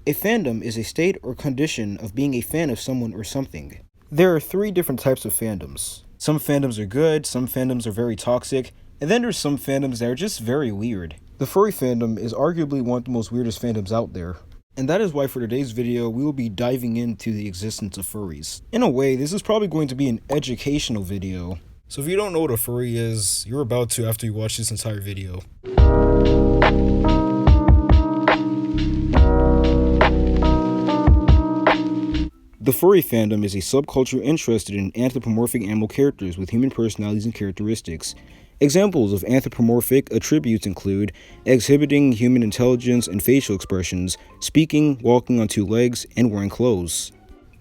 A fandom is a state or condition of being a fan of someone or something. There are three different types of fandoms. Some fandoms are good, some fandoms are very toxic, and then there's some fandoms that are just very weird. The furry fandom is arguably one of the most weirdest fandoms out there. And that is why for today's video, we will be diving into the existence of furries. In a way, this is probably going to be an educational video. So if you don't know what a furry is, you're about to after you watch this entire video. The furry fandom is a subculture interested in anthropomorphic animal characters with human personalities and characteristics. Examples of anthropomorphic attributes include exhibiting human intelligence and facial expressions, speaking, walking on two legs, and wearing clothes.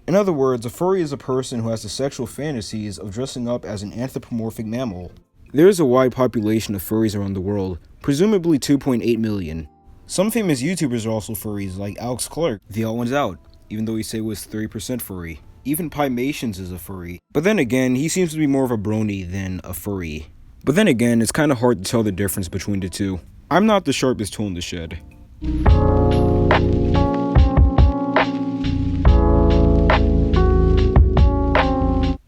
In other words, a furry is a person who has the sexual fantasies of dressing up as an anthropomorphic mammal. There is a wide population of furries around the world, presumably 2.8 million. Some famous YouTubers are also furries, like Alex Clark, the Odd One's Out, even though he say was 30% furry. Even Pymations is a furry. But then again, he seems to be more of a brony than a furry. But then again, it's kind of hard to tell the difference between the two. I'm not the sharpest tool in the shed.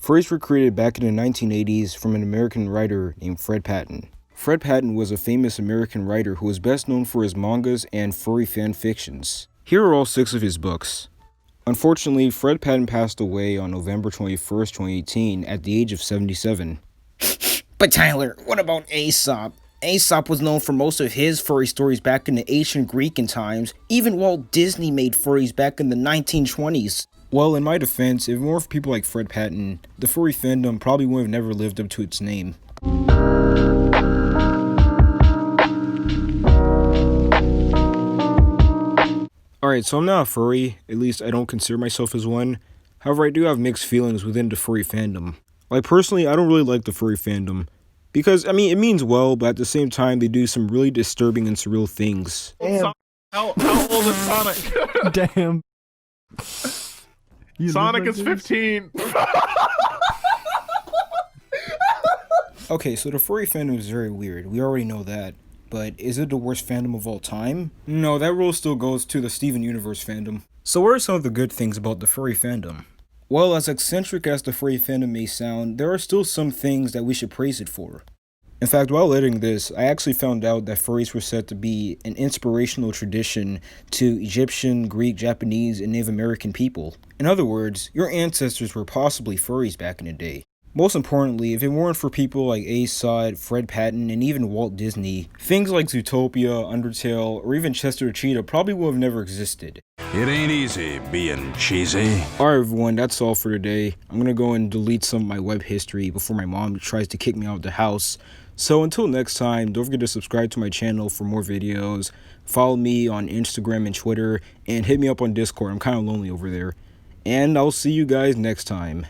Furries were created back in the 1980s from an American writer named Fred Patton. Fred Patton was a famous American writer who was best known for his mangas and furry fan fictions. Here are all 6 of his books. Unfortunately, Fred Patton passed away on November 21st, 2018 at the age of 77. But Tyler, what about Aesop? Aesop was known for most of his furry stories back in the ancient Greek times. Even Walt Disney made furries back in the 1920s. Well, in my defense, if more for people like Fred Patton, the furry fandom probably would have never lived up to its name. Alright, so I'm not a furry, at least I don't consider myself as one. However, I do have mixed feelings within the furry fandom. Like, personally, I don't really like the furry fandom. Because, I mean, it means well, but at the same time, they do some really disturbing and surreal things. Damn. How old is Sonic? Damn. Sonic is 15. Okay, so the furry fandom is very weird. We already know that. But is it the worst fandom of all time? No, that rule still goes to the Steven Universe fandom. So what are some of the good things about the furry fandom? Well, as eccentric as the furry fandom may sound, there are still some things that we should praise it for. In fact, while editing this, I actually found out that furries were said to be an inspirational tradition to Egyptian, Greek, Japanese, and Native American people. In other words, your ancestors were possibly furries back in the day. Most importantly, if it weren't for people like Aesop, Fred Patton, and even Walt Disney, things like Zootopia, Undertale, or even Chester the Cheetah probably would have never existed. It ain't easy being cheesy. Alright everyone, that's all for today. I'm gonna go and delete some of my web history before my mom tries to kick me out of the house. So until next time, don't forget to subscribe to my channel for more videos, follow me on Instagram and Twitter, and hit me up on Discord. I'm kind of lonely over there. And I'll see you guys next time.